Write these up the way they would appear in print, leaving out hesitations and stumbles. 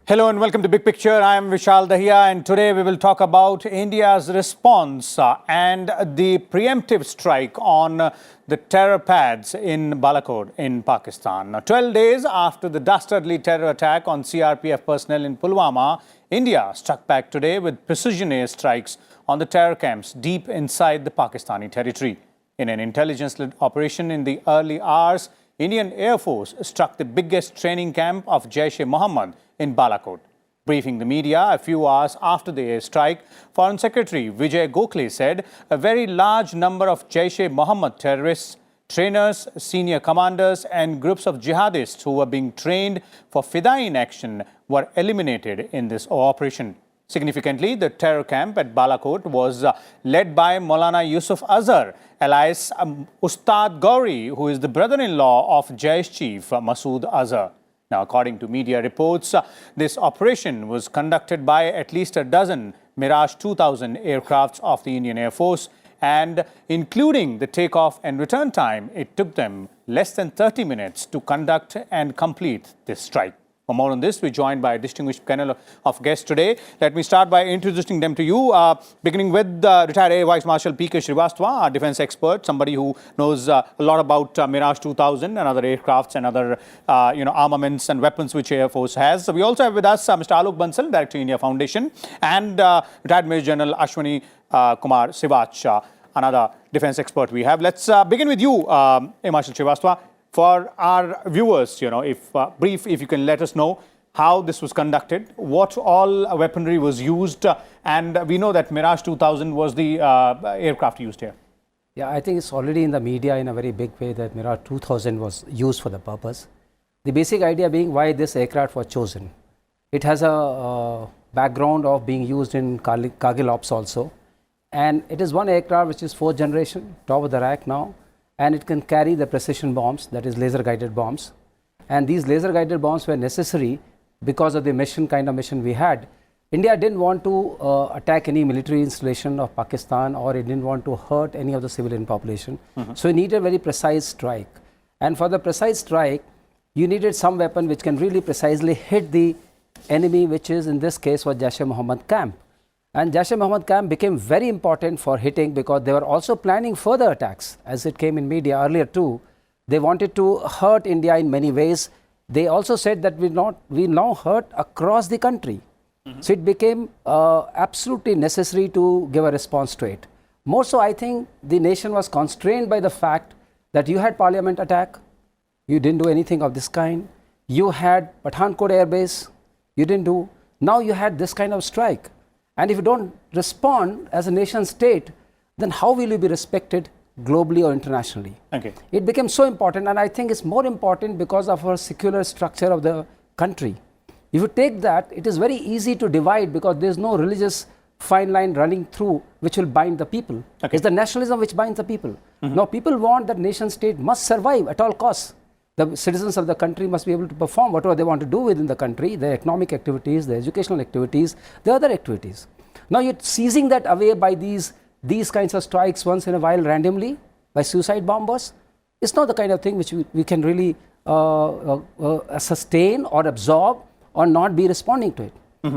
Hello and welcome to Big Picture. I am Vishal Dahiya and today we will talk about India's response and the preemptive strike on the terror pads in Balakot in Pakistan. Now, 12 days after the dastardly terror attack on CRPF personnel in Pulwama, India struck back today with precision airstrikes on the terror camps deep inside the Pakistani territory. In an intelligence-led operation in the early hours, Indian Air Force struck the biggest training camp of Jaish-e-Mohammad in Balakot. Briefing the media a few hours after the airstrike, Foreign Secretary Vijay Gokhale said a very large number of Jaish-e-Mohammed terrorists, trainers, senior commanders and groups of jihadists who were being trained for fidayeen action were eliminated in this operation. Significantly, the terror camp at Balakot was led by MAULANA YOUSUF AZHAR, alias USTAD GHOURI, who is the brother-in-law of Jaish Chief MASOOD AZHAR. Now, according to media reports, this operation was conducted by at least a dozen Mirage 2000 aircrafts of the Indian Air Force, and including the takeoff and return time, it took them less than 30 minutes to conduct and complete this strike. For more on this, we're joined by a distinguished panel of guests today. Let me start by introducing them to you, beginning with retired Air Vice Marshal P.K. Srivastava, our defense expert, somebody who knows a lot about Mirage 2000 and other aircrafts and other armaments and weapons which Air Force has. So we also have with us Mr. Alok Bansal, Director India Foundation, and retired Major General Ashwani Kumar Sivach, another defense expert we have. Let's begin with you, Air Marshal Srivastava. For our viewers, if you can let us know how this was conducted, what all weaponry was used, and we know that Mirage 2000 was the aircraft used here. Yeah, I think it's already in the media in a very big way that Mirage 2000 was used for the purpose. The basic idea being why this aircraft was chosen. It has a background of being used in Kargil Ops also, and it is one aircraft which is 4th generation, top of the rack now. And it can carry the precision bombs, that is laser guided bombs. And these laser guided bombs were necessary because of the kind of mission we had. India didn't want to attack any military installation of Pakistan, or it didn't want to hurt any of the civilian population. So it needed a very precise strike. And for the precise strike, you needed some weapon which can really precisely hit the enemy, which is in this case was Jaish-e-Mohammed camp. And Jaish-e-Mohammed camp became very important for hitting because they were also planning further attacks, as it came in media earlier too. They wanted to hurt India in many ways. They also said that we now hurt across the country. So it became absolutely necessary to give a response to it. More so, I think the nation was constrained by the fact that you had Parliament attack, you didn't do anything of this kind. You had Pathankot Air Base, you didn't do. Now you had this kind of strike. And if you don't respond as a nation state, then how will you be respected globally or internationally? Okay. It became so important, and I think it's more important because of our secular structure of the country. If you take that, it is very easy to divide because there's no religious fine line running through which will bind the people. Okay. It's the nationalism which binds the people. Now people want that nation state must survive at all costs. The citizens of the country must be able to perform whatever they want to do within the country, the economic activities, the educational activities, the other activities. Now you're seizing that away by these kinds of strikes once in a while randomly by suicide bombers. It's not the kind of thing which we can really sustain or absorb or not be responding to it.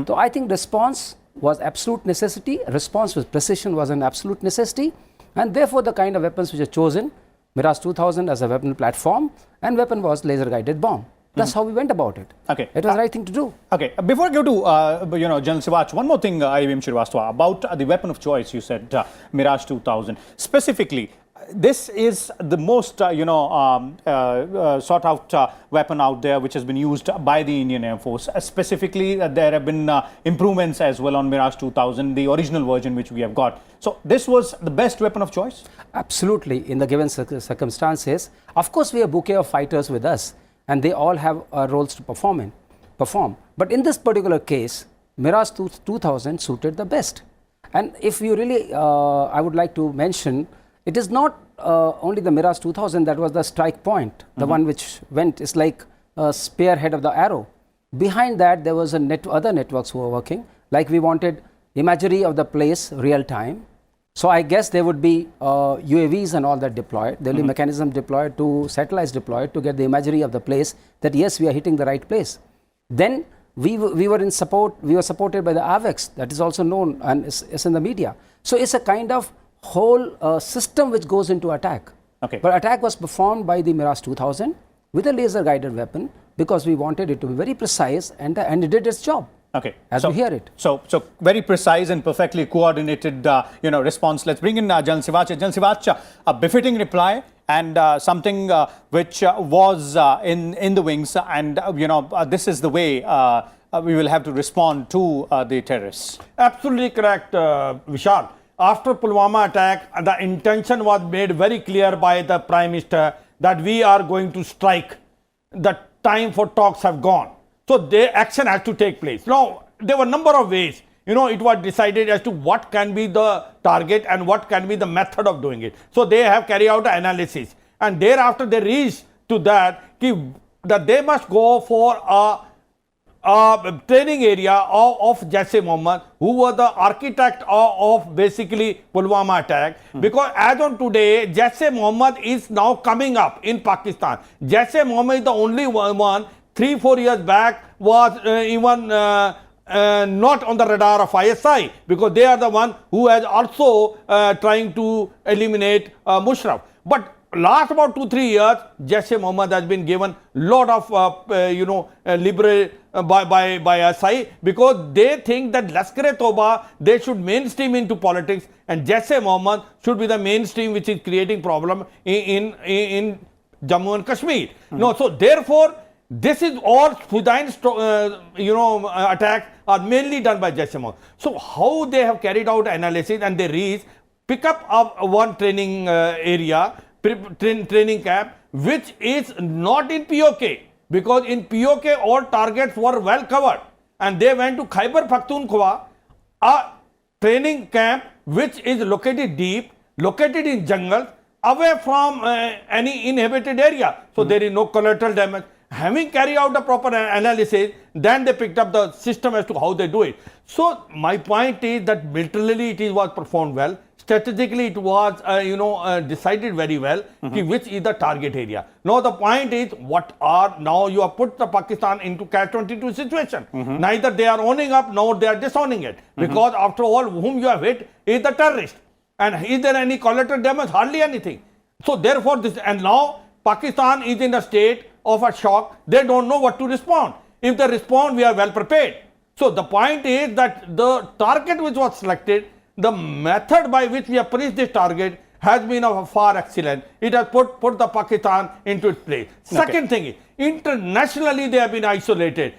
So I think response was absolute necessity, response with precision was an absolute necessity, and therefore the kind of weapons which are chosen, Mirage 2000 as a weapon platform, and weapon was laser guided bomb. That's how we went about it. Okay. It was the right thing to do. Okay. Before I go to General Sivach, one more thing, IVM Srivastava, about the weapon of choice. You said Mirage 2000. Specifically, this is the most sought out weapon out there, which has been used by the Indian Air Force. Specifically, there have been improvements as well on Mirage 2000, the original version which we have got. So this was the best weapon of choice? Absolutely, in the given circumstances. Of course, we have a bouquet of fighters with us, and they all have roles to perform. But in this particular case, Mirage 2000 suited the best. And if you really, I would like to mention, it is not only the Mirage 2000 that was the strike point, the one which went, is like a spearhead of the arrow. Behind that, there was other networks who were working, like we wanted imagery of the place real time. So I guess there would be UAVs and all that deployed. There will be mechanism deployed, to satellites deployed to get the imagery of the place that yes, we are hitting the right place. Then we were supported by the AVEX, that is also known and is in the media. So it's a kind of whole system which goes into attack. Okay. But attack was performed by the Mirage 2000 with a laser guided weapon because we wanted it to be very precise, and it did its job. Okay. As we hear it. So very precise and perfectly coordinated, response. Let's bring in General Sivac. General Sivac, a befitting reply and something which was in the wings, and this is the way we will have to respond to the terrorists. Absolutely correct, Vishal. After Pulwama attack, the intention was made very clear by the Prime Minister that we are going to strike. The time for talks have gone. So the action has to take place. Now, there were a number of ways. It was decided as to what can be the target and what can be the method of doing it. So they have carried out an analysis. And thereafter they reached to that they must go for a training area of Jaish-e-Mohammed, who was the architect of basically Pulwama attack. Because as on today, Jaish-e-Mohammed is now coming up in Pakistan. Jaish-e-Mohammed is the only one 3-4 years back was even not on the radar of ISI, because they are the one who has also trying to eliminate Musharraf. But last about 2-3 years, Jaish-e-Mohammed has been given lot of liberal by ISI, because they think that Lashkar-e-Toba, they should mainstream into politics, and Jaish-e-Mohammed should be the mainstream which is creating problem in Jammu and Kashmir. No, so therefore this is all fidayeen attacks are mainly done by Jaish-e-Mohammed. So how they have carried out analysis, and they pick up one training area, training camp, which is not in POK, because in POK all targets were well covered, and they went to Khyber Pakhtunkhwa, a training camp which is located deep, located in jungle, away from any inhabited area. So there is no collateral damage. Having carried out a proper analysis, then they picked up the system as to how they do it. So my point is that militarily it was performed well. Strategically it was decided very well which is the target area. Now the point is, now you have put the Pakistan into catch-22 situation. Neither they are owning up nor they are disowning it, because after all, whom you have hit is the terrorist. And is there any collateral damage? Hardly anything. So therefore and now Pakistan is in a state of a shock. They don't know what to respond. If they respond, we are well prepared. So the point is that the target which was selected, the method by which we have punished this target has been of far excellent. It has put the Pakistan into its place. Second thing is, internationally they have been isolated.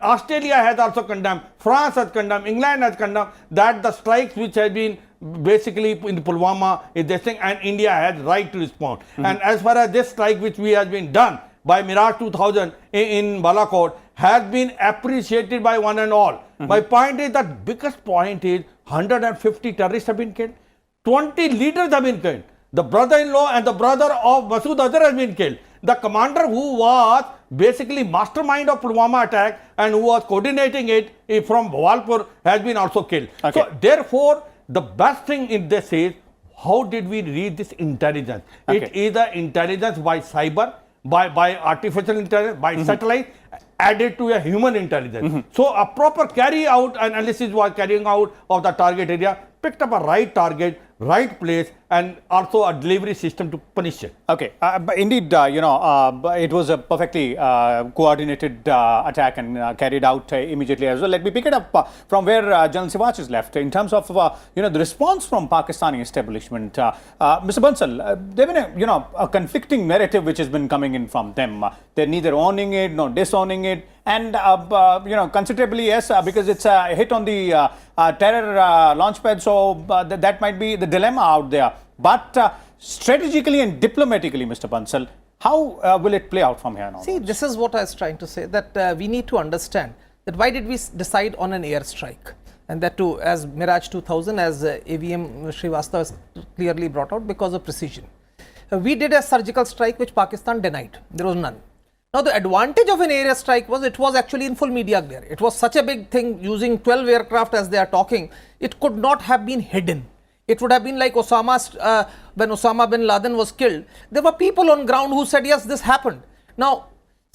Australia has also condemned, France has condemned, England has condemned that the strikes which have been basically in Pulwama is this thing, and India has right to respond. And as far as this strike which has been done by Mirage 2000 in Balakot has been appreciated by one and all. My point is that biggest point is 150 terrorists have been killed, 20 leaders have been killed, the brother-in-law and the brother of MASOOD AZHAR has been killed, the commander who was basically mastermind of Pulwama attack and who was coordinating it from Bawalpur has been also killed. Okay. So therefore the best thing in this is, how did we read this intelligence? It is the intelligence by cyber, by artificial intelligence, by satellite, added to a human intelligence. So a proper carry out analysis was carrying out of the target area, picked up a right target, right place, and also a delivery system to punish it. Okay, but indeed, it was a perfectly coordinated attack and carried out immediately as well. Let me pick it up from where General Sivac is left in terms of the response from Pakistani establishment. Mr. Bansal, there has been a conflicting narrative which has been coming in from them. They're neither owning it nor disowning it, and considerably yes, because it's a hit on the terror launchpad. So that might be the dilemma out there. But strategically and diplomatically, Mr. Bansal, how will it play out from here on? See, this is what I was trying to say, that we need to understand that why did we decide on an airstrike, and that too as Mirage 2000, as AVM Srivastava has clearly brought out, because of precision. We did a surgical strike which Pakistan denied. There was none. Now the advantage of an airstrike was it was actually in full media glare. It was such a big thing, using 12 aircraft as they are talking. It could not have been hidden. It would have been like when Osama bin Laden was killed. There were people on ground who said, yes, this happened. Now,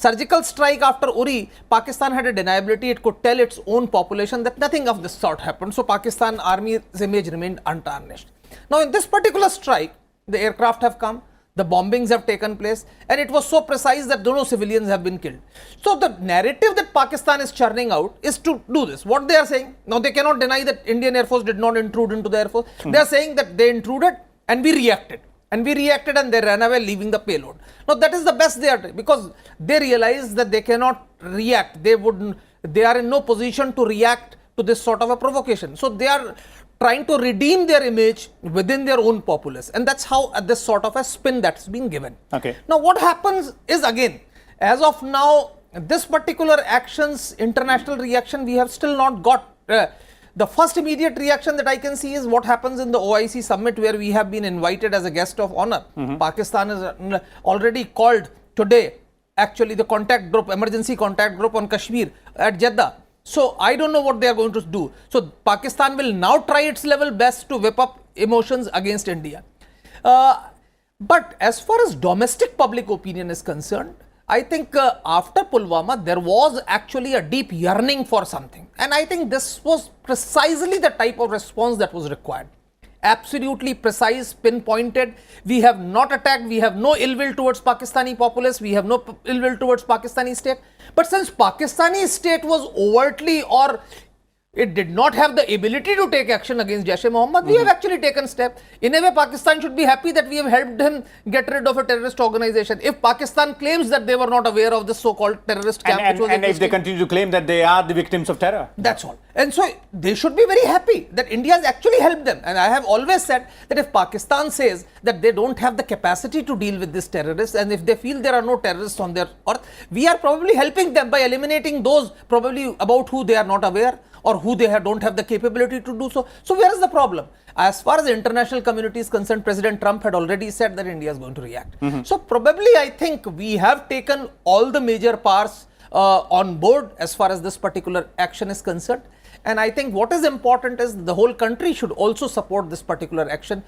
surgical strike after Uri, Pakistan had a deniability. It could tell its own population that nothing of this sort happened. So Pakistan Army's image remained untarnished. Now in this particular strike, the aircraft have come, the bombings have taken place, and it was so precise that no civilians have been killed. So the narrative that Pakistan is churning out is to do this. What they are saying, now they cannot deny that Indian Air Force did not intrude into the Air Force. They are saying that they intruded and we reacted. And we reacted and they ran away, leaving the payload. Now that is the best they are doing, because they realize that they cannot react. They are in no position to react to this sort of a provocation. So they are trying to redeem their image within their own populace. And that's how this sort of a spin that's been given. Okay. Now what happens is, again, as of now, this particular action's international reaction, we have still not got. The first immediate reaction that I can see is what happens in the OIC summit, where we have been invited as a guest of honor. Pakistan is already called today, actually, the contact group, emergency contact group on Kashmir at Jeddah. So I don't know what they are going to do. So Pakistan will now try its level best to whip up emotions against India. But as far as domestic public opinion is concerned, I think after Pulwama, there was actually a deep yearning for something. And I think this was precisely the type of response that was required. Absolutely precise, pinpointed. We have not attacked. We have no ill will towards Pakistani populace. We have no ill will towards Pakistani state. But since Pakistani state was overtly, or it did not have the ability to take action against Jaish-e-Mohammed, we have actually taken steps. In a way, Pakistan should be happy that we have helped him get rid of a terrorist organization. If Pakistan claims that they were not aware of this so-called terrorist camp, and if they continue to claim that they are the victims of terror. That's all. And so they should be very happy that India has actually helped them. And I have always said that if Pakistan says that they don't have the capacity to deal with this terrorists, and if they feel there are no terrorists on their earth, we are probably helping them by eliminating those probably about who they are not aware, or who they don't have the capability to do so. So where is the problem? As far as the international community is concerned, President Trump had already said that India is going to react. So probably I think we have taken all the major parts on board as far as this particular action is concerned. And I think what is important is the whole country should also support this particular action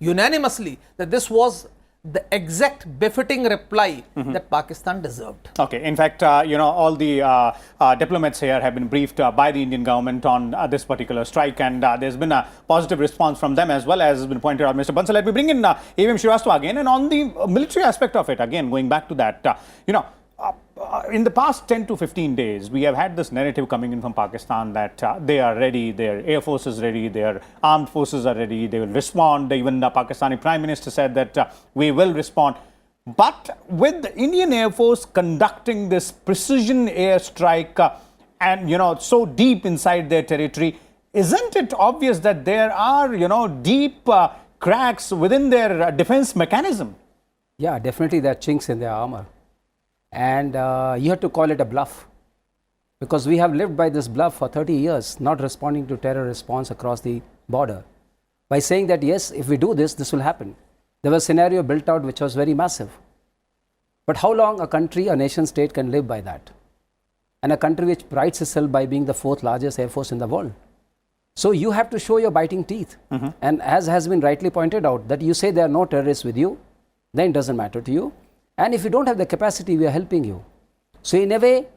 unanimously, that this was the exact befitting reply that Pakistan deserved. Okay. In fact, all the diplomats here have been briefed by the Indian government on this particular strike, and there's been a positive response from them as well, as has been pointed out. Mr. Bansal, let me bring in AVM Srivastava again, and on the military aspect of it, again, going back to that, in the past 10 to 15 days, we have had this narrative coming in from Pakistan that they are ready, their air force is ready, their armed forces are ready, they will respond. Even the Pakistani Prime Minister said that we will respond. But with the Indian Air Force conducting this precision air strike and, so deep inside their territory, isn't it obvious that there are, deep cracks within their defense mechanism? Yeah, definitely there are chinks in their armor. And you have to call it a bluff, because we have lived by this bluff for 30 years, not responding to terror response across the border, by saying that yes, if we do this, this will happen. There was a scenario built out which was very massive. But how long a country, a nation state can live by that? And a country which prides itself by being the 4th largest air force in the world. So you have to show your biting teeth. And as has been rightly pointed out, that you say there are no terrorists with you, then it doesn't matter to you. And if you don't have the capacity, we are helping you. So in a way,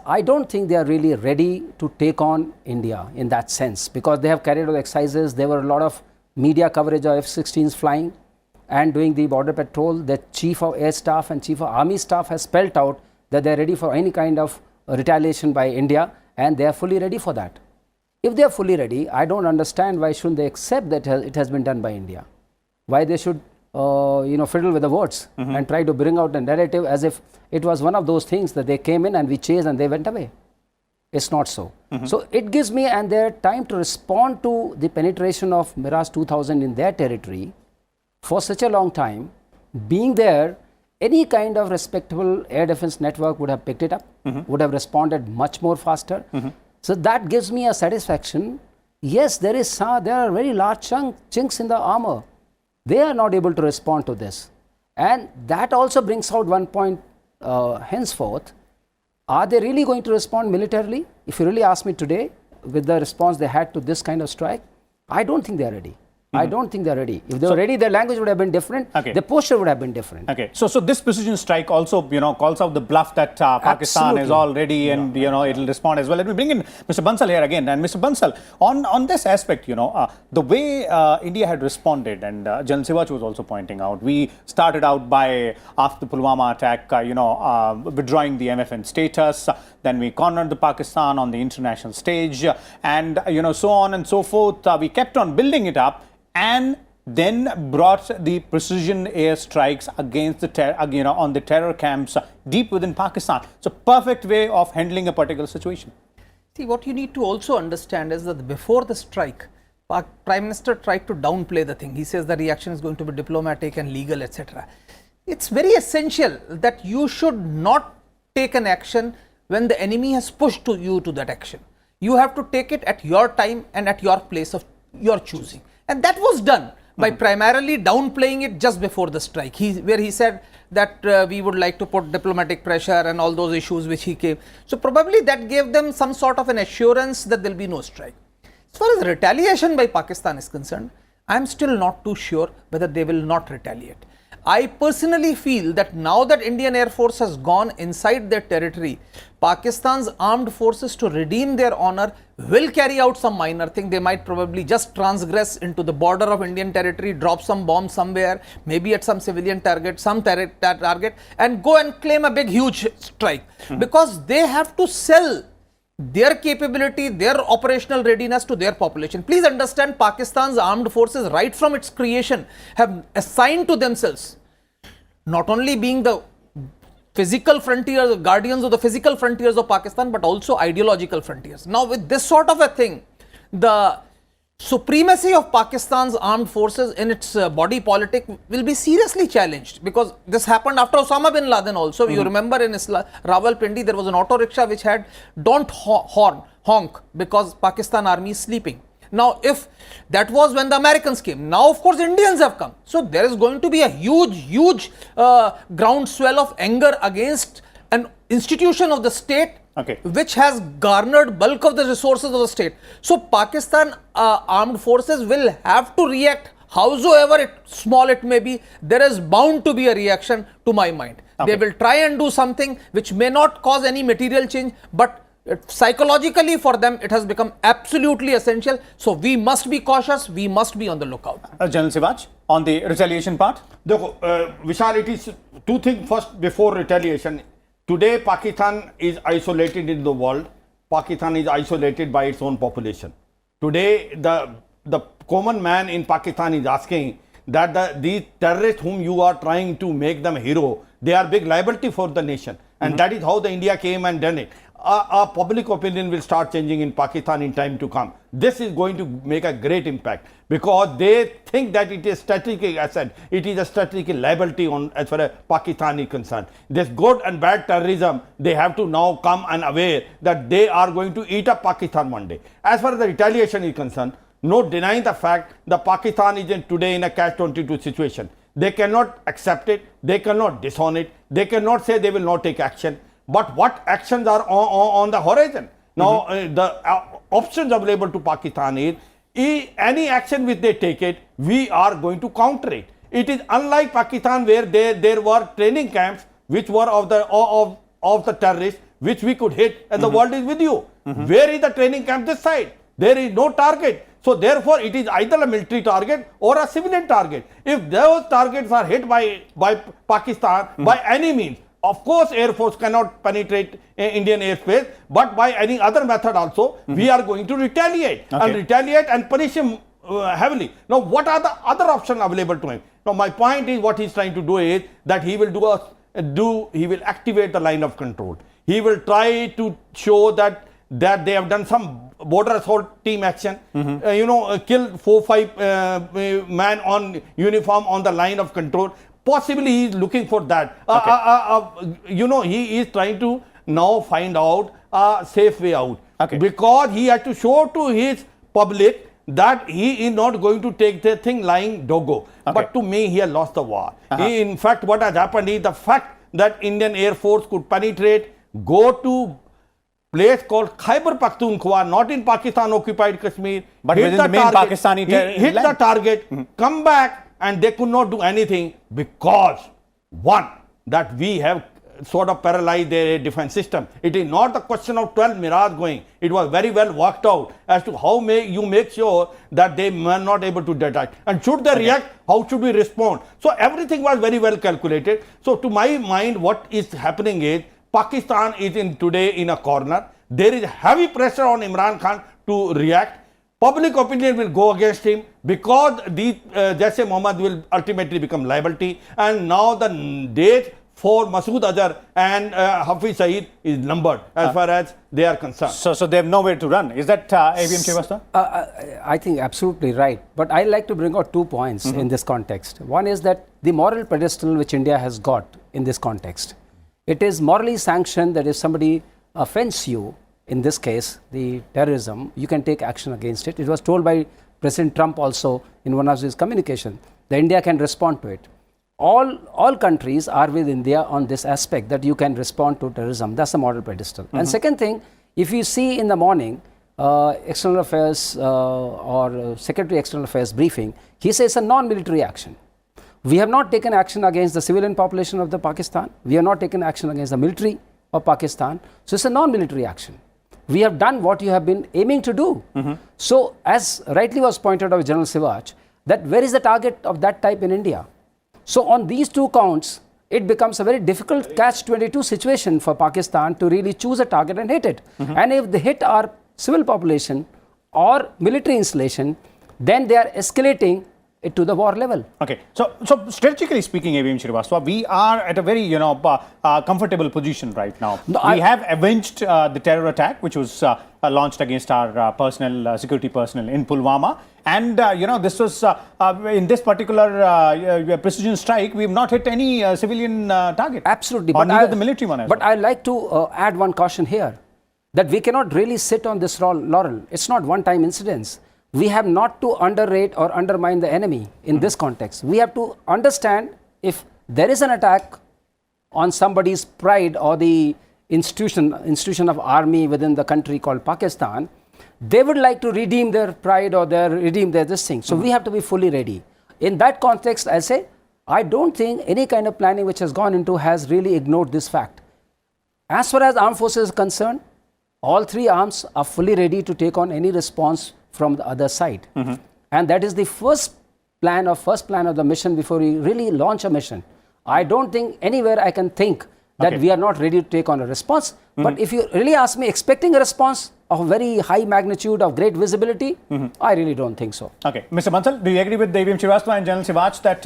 I don't think they are really ready to take on India in that sense, because they have carried out exercises. There were a lot of media coverage of F-16s flying and doing the border patrol. The Chief of Air Staff and Chief of Army Staff has spelled out that they are ready for any kind of retaliation by India, and they are fully ready for that. If they are fully ready, I don't understand why shouldn't they accept that it has been done by India. Why they should fiddle with the words and try to bring out a narrative as if it was one of those things that they came in and we chased and they went away. It's not so. So it gives me and their time to respond to the penetration of Mirage 2000 in their territory for such a long time. Being there, any kind of respectable air defense network would have picked it up, would have responded much more faster. So that gives me a satisfaction. Yes, there are very large chinks in the armor. They are not able to respond to this. And that also brings out one point henceforth. Are they really going to respond militarily? If you really ask me today, with the response they had to this kind of strike, I don't think they are ready. I don't think they're ready. If they were ready, their language would have been different. Okay. Their posture would have been different. Okay, so this precision strike also, calls out the bluff that Pakistan is all ready and, it'll respond as well. Let me bring in Mr. Bansal here again. And Mr. Bansal, on this aspect, the way India had responded, and General Sivach was also pointing out, we started out by, after the Pulwama attack, withdrawing the MFN status. Then we cornered the Pakistan on the international stage, and, so on and so forth. We kept on building it up, and then brought the precision airstrikes against the on the terror camps deep within Pakistan. It's a perfect way of handling a particular situation. See, what you need to also understand is that before the strike, Prime Minister tried to downplay the thing. He says the reaction is going to be diplomatic and legal, etc. It's very essential that you should not take an action when the enemy has pushed you to that action. You have to take it at your time and at your place of your choosing. And that was done by primarily downplaying it just before the strike, where he said that we would like to put diplomatic pressure and all those issues which he gave. So probably that gave them some sort of an assurance that there will be no strike. As far as retaliation by Pakistan is concerned, I am still not too sure whether they will not retaliate. I personally feel that now that Indian Air Force has gone inside their territory, Pakistan's armed forces, to redeem their honor, will carry out some minor thing. They might probably just transgress into the border of Indian territory, drop some bombs somewhere, maybe at some civilian target, target, and go and claim a big, huge strike. Because they have to sell their capability, their operational readiness to their population. Please understand, Pakistan's armed forces, right from its creation, have assigned to themselves not only being the physical frontiers, guardians of the physical frontiers of Pakistan, but also ideological frontiers. Now, with this sort of a thing, the supremacy of Pakistan's armed forces in its body politic will be seriously challenged, because this happened after Osama bin Laden also. You remember in Rawalpindi there was an auto rickshaw which had "Don't honk" because Pakistan army is sleeping. Now, if that was when the Americans came, now of course Indians have come. So there is going to be a huge groundswell of anger against an institution of the state, which has garnered bulk of the resources of the state. So Pakistan armed forces will have to react, howsoever small it may be. There is bound to be a reaction, to my mind. They will try and do something which may not cause any material change, but psychologically for them it has become absolutely essential. So we must be cautious, we must be on the lookout. General Sivach, on the retaliation part? Vishal, it is two things. First, before retaliation, today Pakistan is isolated in the world. Pakistan is isolated by its own population. Today the common man in Pakistan is asking that these terrorists whom you are trying to make them hero, they are big liability for the nation. And that is how the India came and done it. Our public opinion will start changing in Pakistan in time to come. This is going to make a great impact, because they think that it is strategic asset, it is a strategic liability on as far as Pakistan is concerned. This good and bad terrorism, they have to now come and aware that they are going to eat up Pakistan one day. As far as the retaliation is concerned, no denying the fact that Pakistan is today in a catch-22 situation. They cannot accept it, they cannot disown it, they cannot say they will not take action. But what actions are on the horizon? Now, the options available to Pakistan is any action which they take it, we are going to counter it. It is unlike Pakistan, where there were training camps which were of the terrorists, which we could hit, and the world is with you. Where is the training camp this side? There is no target. So therefore, it is either a military target or a civilian target. If those targets are hit by Pakistan by any means, of course, Air Force cannot penetrate Indian airspace, but by any other method also, we are going to retaliate and punish him heavily. Now, what are the other options available to him? Now, my point is, what he's trying to do is that he will he will activate the line of control. He will try to show that they have done some border assault team action, kill 4-5 men on uniform on the line of control. Possibly he is looking for that. He is trying to now find out a safe way out. Because he had to show to his public that he is not going to take the thing lying doggo. But to me, he has lost the war. In fact, what has happened is the fact that Indian Air Force could penetrate, go to place called Khyber Pakhtunkhwa, not in Pakistan occupied Kashmir. But hit within the main target, Pakistani hit the land. target, come back, and they could not do anything because, one, that we have sort of paralyzed their defense system. It is not the question of 12 Mirage going. It was very well worked out as to how you make sure that they were not able to detect. And should they react, how should we respond? So everything was very well calculated. So to my mind, what is happening is Pakistan is today in a corner. There is heavy pressure on Imran Khan to react. Public opinion will go against him because Jaish-e-Mohammed will ultimately become liability. And now the date for MASOOD AZHAR and Hafiz Saeed is numbered as far as they are concerned. So they have nowhere to run. Is that AVM Srivastava? I think absolutely right. But I like to bring out 2 points in this context. One is that the moral pedestal which India has got in this context, it is morally sanctioned that if somebody offends you, in this case, the terrorism, you can take action against it. It was told by President Trump also in one of his communications that India can respond to it. All countries are with India on this aspect that you can respond to terrorism. That's the moral pedestal. And second thing, if you see in the morning, External Affairs or Secretary External Affairs briefing, he says a non-military action. We have not taken action against the civilian population of the Pakistan. We have not taken action against the military of Pakistan. So it's a non-military action. We have done what you have been aiming to do. So as rightly was pointed out by General Sivaj, that where is the target of that type in India? So on these 2 counts, it becomes a very difficult catch-22 situation for Pakistan to really choose a target and hit it. And if they hit our civil population or military installation, then they are escalating it to the war level. Okay, so strategically speaking, AVM Srivastava, we are at a very comfortable position right now. No, we have avenged the terror attack which was launched against our security personnel in Pulwama, and this was in this particular precision strike. We have not hit any civilian target. Absolutely, or neither the military one as But well. I like to add one caution here, that we cannot really sit on this laurel. It's not one-time incidents. We have not to underrate or undermine the enemy in this context. We have to understand if there is an attack on somebody's pride or the institution of army within the country called Pakistan, they would like to redeem their pride or redeem their this thing. So we have to be fully ready. In that context, I say, I don't think any kind of planning which has gone into has really ignored this fact. As far as armed forces is concerned, all 3 arms are fully ready to take on any response from the other side. And that is the first plan of the mission before we really launch a mission. I don't think anywhere I can think that we are not ready to take on a response. But if you really ask me, expecting a response of very high magnitude, of great visibility, I really don't think so. Okay, Mr. Bansal, do you agree with AVM Srivastava and General Sivaj that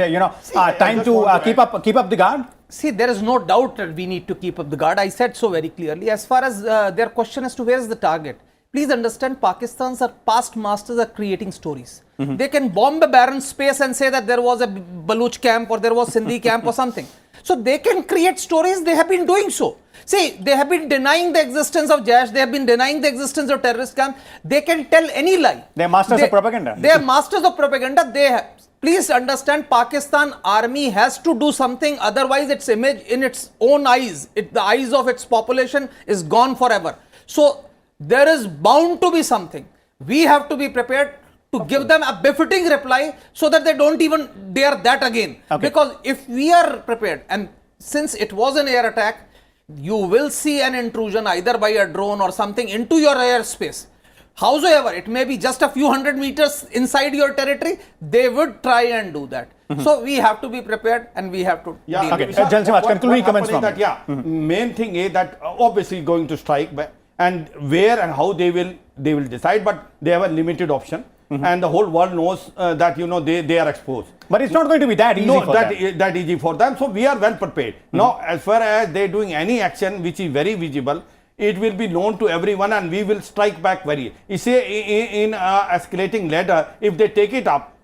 time to keep up the guard? See, there is no doubt that we need to keep up the guard. I said so very clearly. As far as their question as to where is the target, please understand, Pakistan's past masters are creating stories. They can bomb a barren space and say that there was a Baluch camp or there was Sindhi camp or something. So they can create stories. They have been doing so. See, they have been denying the existence of Jaish. They have been denying the existence of terrorist camp. They can tell any lie. They are masters of propaganda. They are masters of propaganda. Please understand, Pakistan army has to do something. Otherwise, its image in its own eyes, the eyes of its population is gone forever. So there is bound to be something. We have to be prepared to give them a befitting reply so that they don't even dare that again. Because if we are prepared, and since it was an air attack, you will see an intrusion either by a drone or something into your airspace. Howsoever, it may be just a few hundred meters inside your territory, they would try and do that. So we have to be prepared and we have to deal with it. General Sivaj, concluding comments from that, main thing is that obviously going to strike, and where and how they will decide, but they have a limited option. And the whole world knows that they are exposed. But it's not going to be that easy for them. that easy for them. So we are well prepared. Now, as far as they are doing any action which is very visible, it will be known to everyone and we will strike back very. You say in escalating ladder, if they take it up,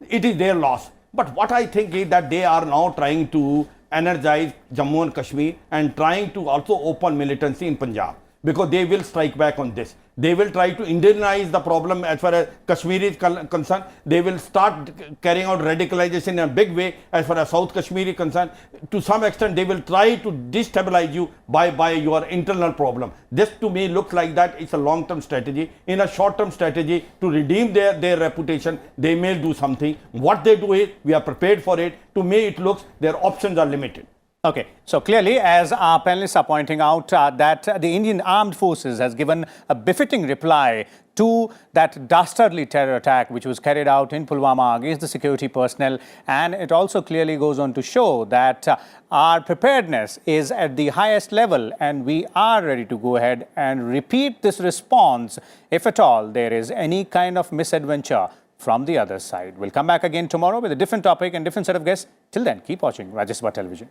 it is their loss. But what I think is that they are now trying to energize Jammu and Kashmir and trying to also open militancy in Punjab. because they will strike back on this. They will try to Indianize the problem as far as Kashmir is concerned. They will start carrying out radicalization in a big way as far as South Kashmir is concerned. To some extent, they will try to destabilize you by your internal problem. This to me looks like that it's a long-term strategy. In a short-term strategy, to redeem their reputation, they may do something. What they do is, we are prepared for it. To me, it looks their options are limited. Okay, so clearly, as our panelists are pointing out, that the Indian Armed Forces has given a befitting reply to that dastardly terror attack which was carried out in Pulwama against the security personnel, and it also clearly goes on to show that our preparedness is at the highest level and we are ready to go ahead and repeat this response if at all there is any kind of misadventure from the other side. We'll come back again tomorrow with a different topic and different set of guests. Till then, keep watching Rajya Sabha Television.